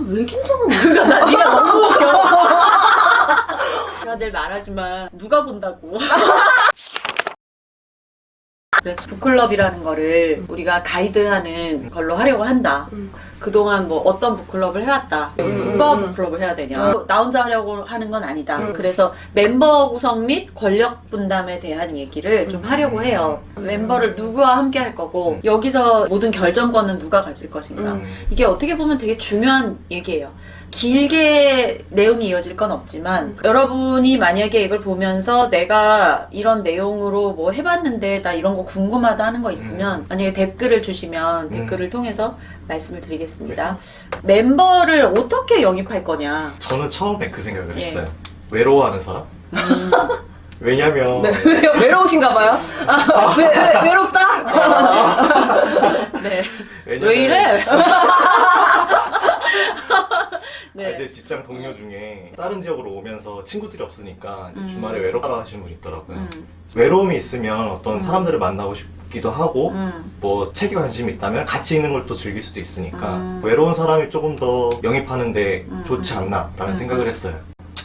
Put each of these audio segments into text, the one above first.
왜 긴장하냐? 그러니까 나 네가 너무 웃겨. 제가 늘 말하지만 누가 본다고. 그래서 북클럽이라는 거를 우리가 가이드하는 걸로 하려고 한다. 그동안 뭐 어떤 북클럽을 해왔다. 누가 북클럽을 해야 되냐. 나 혼자 하려고 하는 건 아니다. 그래서 멤버 구성 및 권력 분담에 대한 얘기를 좀 하려고 해요. 멤버를 누구와 함께 할 거고 여기서 모든 결정권은 누가 가질 것인가. 이게 어떻게 보면 되게 중요한 얘기예요. 길게 내용이 이어질 건 없지만 여러분이 만약에 이걸 보면서 내가 이런 내용으로 뭐 해봤는데 나 이런 거 궁금하다 하는 거 있으면 만약에 댓글을 주시면 댓글을 통해서 말씀을 드리겠습니다. 멤버를 어떻게 영입할 거냐. 저는 처음에 그 생각을 예. 했어요. 외로워하는 사람? 왜냐면 네, 외로우신가 봐요? 외롭다? 네. 왜냐면 왜 이래? 네. 제 직장 동료 중에 다른 지역으로 오면서 친구들이 없으니까 이제 주말에 외롭다 하시는 분이 있더라고요. 외로움이 있으면 어떤 사람들을 만나고 싶기도 하고 뭐 책에 관심이 있다면 같이 있는 걸 또 즐길 수도 있으니까 외로운 사람이 조금 더 영입하는데 좋지 않나라는 생각을 했어요.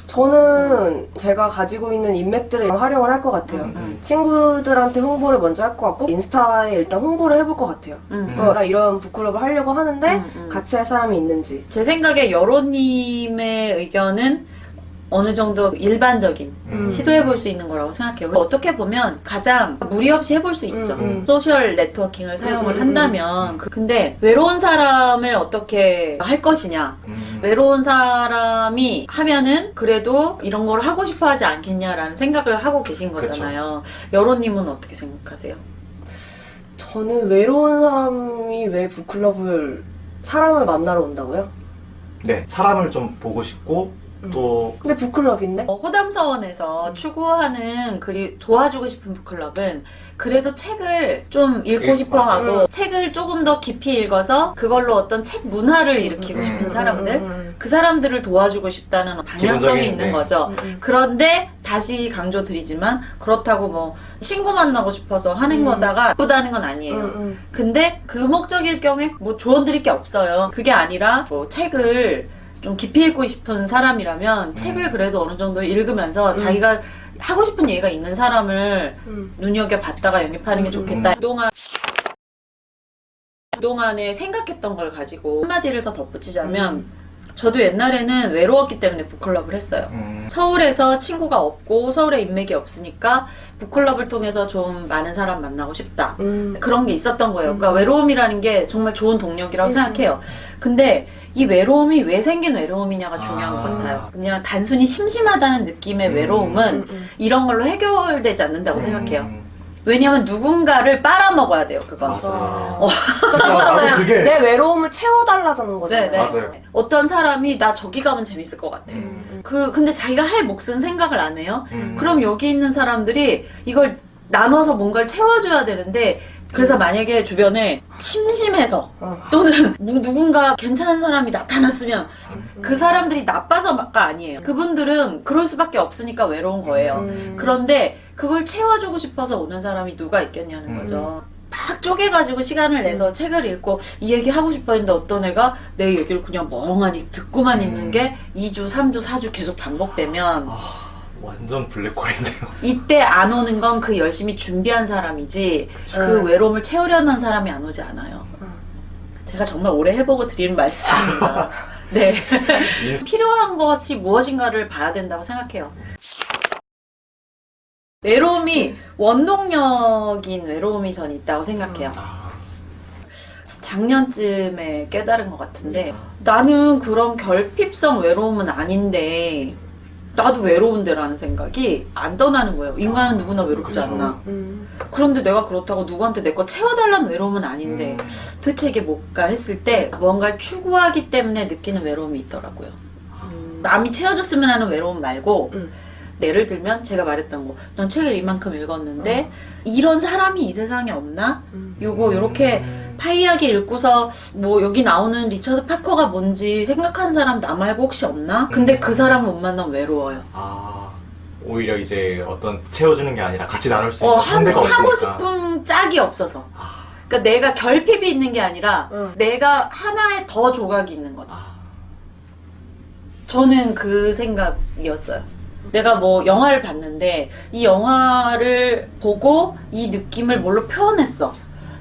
저는 제가 가지고 있는 인맥들을 활용을 할 것 같아요. 친구들한테 홍보를 먼저 할 것 같고 인스타에 일단 홍보를 해볼 것 같아요. 내가 이런 북클럽을 하려고 하는데 같이 할 사람이 있는지. 제 생각에 여로님의 의견은 어느 정도 일반적인 시도해볼 수 있는 거라고 생각해요. 어떻게 보면 가장 무리 없이 해볼 수 있죠. 소셜 네트워킹을 사용을 한다면. 근데 외로운 사람을 어떻게 할 것이냐. 외로운 사람이 하면은 그래도 이런 걸 하고 싶어 하지 않겠냐라는 생각을 하고 계신 거잖아요. 여로님은 어떻게 생각하세요? 저는 외로운 사람이 왜 북클럽을 사람을 만나러 온다고요? 네, 사람을 좀 보고 싶고 또 근데 북클럽인데? 호담서원에서 추구하는 도와주고 싶은 북클럽은 그래도 책을 좀 읽고 싶어 하고 책을 조금 더 깊이 읽어서 그걸로 어떤 책 문화를 일으키고 싶은 사람들 그 사람들을 도와주고 싶다는 방향성이 기본적인, 있는 네. 거죠. 그런데 다시 강조드리지만 그렇다고 뭐 친구 만나고 싶어서 하는 거다가 나쁘다는 건 아니에요. 근데 그 목적일 경우에 뭐 조언드릴 게 없어요. 그게 아니라 뭐 책을 좀 깊이 읽고 싶은 사람이라면 책을 그래도 어느 정도 읽으면서 자기가 하고 싶은 얘기가 있는 사람을 눈여겨봤다가 영입하는 게 좋겠다. 그동안에 생각했던 걸 가지고 한마디를 더 덧붙이자면 저도 옛날에는 외로웠기 때문에 북클럽을 했어요. 서울에서 친구가 없고 서울에 인맥이 없으니까 북클럽을 통해서 좀 많은 사람 만나고 싶다. 그런 게 있었던 거예요. 그러니까 외로움이라는 게 정말 좋은 동력이라고 생각해요. 근데 이 외로움이 왜 생긴 외로움이냐가 중요한 것 같아요. 그냥 단순히 심심하다는 느낌의 외로움은 이런 걸로 해결되지 않는다고 생각해요. 왜냐하면 누군가를 빨아먹어야 돼요, 그건. 맞아요. 나도 그게 내 외로움을 채워달라는 거잖아요. 네네. 맞아요. 어떤 사람이 나 저기 가면 재밌을 것 같아. 근데 자기가 할 몫은 생각을 안 해요. 그럼 여기 있는 사람들이 이걸 나눠서 뭔가를 채워줘야 되는데 그래서 만약에 주변에 심심해서 또는 누군가 괜찮은 사람이 나타났으면 그 사람들이 나빠서가 아니에요. 그분들은 그럴 수밖에 없으니까 외로운 거예요. 그런데 그걸 채워주고 싶어서 오는 사람이 누가 있겠냐는 거죠. 막 쪼개가지고 시간을 내서 책을 읽고 이 얘기 하고 싶어 했는데 어떤 애가 내 얘기를 그냥 멍하니 듣고만 있는 게 2주, 3주, 4주 계속 반복되면 완전 블랙홀인데요. 이때 안 오는 건 그 열심히 준비한 사람이지 그 외로움을 채우려는 사람이 안 오지 않아요. 제가 정말 오래 해보고 드리는 말씀입니다. 네. 필요한 것이 무엇인가를 봐야 된다고 생각해요. 외로움이 원동력인 외로움이 전 있다고 생각해요. 작년쯤에 깨달은 것 같은데 나는 그런 결핍성 외로움은 아닌데 나도 외로운데라는 생각이 안 떠나는 거예요. 인간은 누구나 외롭지 않나. 그런데 내가 그렇다고 누구한테 내 거 채워달라는 외로움은 아닌데 도대체 이게 뭘까 했을 때 뭔가를 추구하기 때문에 느끼는 외로움이 있더라고요. 남이 채워줬으면 하는 외로움 말고 예를 들면 제가 말했던 거, 난 책을 이만큼 읽었는데 이런 사람이 이 세상에 없나? 요렇게 파이하게 읽고서 뭐 여기 나오는 리처드 파커가 뭔지 생각하는 사람 나 말고 혹시 없나? 근데 그 사람을 못 만나면 외로워요. 오히려 이제 어떤 채워주는 게 아니라 같이 나눌 수 있는 상대가 없으니까. 하고 싶은 짝이 없어서. 그러니까 내가 결핍이 있는 게 아니라 내가 하나의 더 조각이 있는 거죠. 저는 그 생각이었어요. 내가 뭐 영화를 봤는데 이 영화를 보고 이 느낌을 뭘로 표현했어.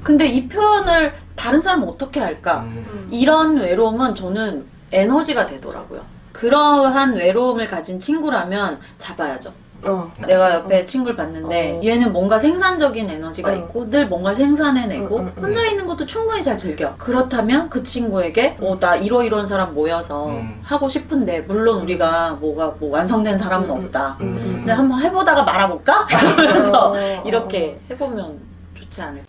근데 이 표현을 다른 사람은 어떻게 할까? 이런 외로움은 저는 에너지가 되더라고요. 그러한 외로움을 가진 친구라면 잡아야죠. 내가 옆에 친구를 봤는데 얘는 뭔가 생산적인 에너지가 있고 늘 뭔가 생산해내고 혼자 있는 것도 충분히 잘 즐겨. 그렇다면 그 친구에게 나 이러이러한 사람 모여서 하고 싶은데 물론 우리가 뭐가 뭐 완성된 사람은 없다. 근데 한번 해보다가 말아볼까? 그러면서 이렇게 해보면 좋지 않을까.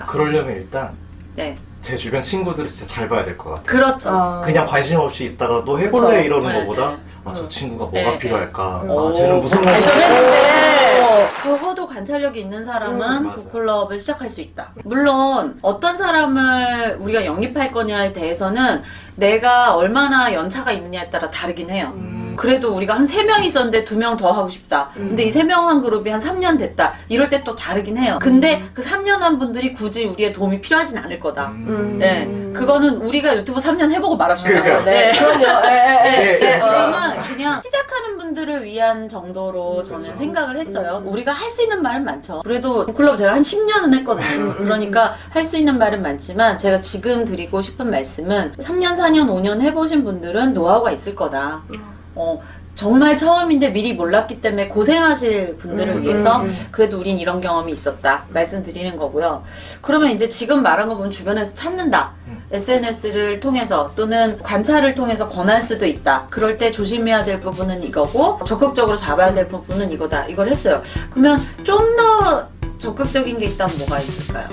그러려면 일단 네. 제 주변 친구들을 진짜 잘 봐야 될 것 같아요. 그렇죠. 그냥 관심 없이 있다가 너 해볼래 그쵸. 이러는 네, 것보다 네. 저 친구가 뭐가 네, 필요할까? 네. 쟤는 무슨 관심 발전했는데 적어도 관찰력이 있는 사람은 맞아요. 북클럽을 시작할 수 있다. 물론 어떤 사람을 우리가 영입할 거냐에 대해서는 내가 얼마나 연차가 있느냐에 따라 다르긴 해요. 그래도 우리가 한 3명 있었는데 2명 더 하고 싶다. 근데 이 3명 한 그룹이 한 3년 됐다. 이럴 때 또 다르긴 해요. 근데 그 3년 한 분들이 굳이 우리의 도움이 필요하진 않을 거다. 네. 그거는 우리가 유튜브 3년 해보고 말합시다. 그러니까. 네. 그럼요. 네, 예. 지금은 그냥 시작하는 분들을 위한 정도로 저는 생각을 했어요. 우리가 할 수 있는 말은 많죠. 그래도 북클럽 제가 한 10년은 했거든요. 그러니까 할 수 있는 말은 많지만 제가 지금 드리고 싶은 말씀은 3년, 4년, 5년 해보신 분들은 노하우가 있을 거다. 정말 처음인데 미리 몰랐기 때문에 고생하실 분들을 위해서 그래도 우린 이런 경험이 있었다 말씀드리는 거고요. 그러면 이제 지금 말한 거 보면 주변에서 찾는다. SNS를 통해서 또는 관찰을 통해서 권할 수도 있다. 그럴 때 조심해야 될 부분은 이거고 적극적으로 잡아야 될 부분은 이거다. 이걸 했어요. 그러면 좀 더 적극적인 게 있다면 뭐가 있을까요?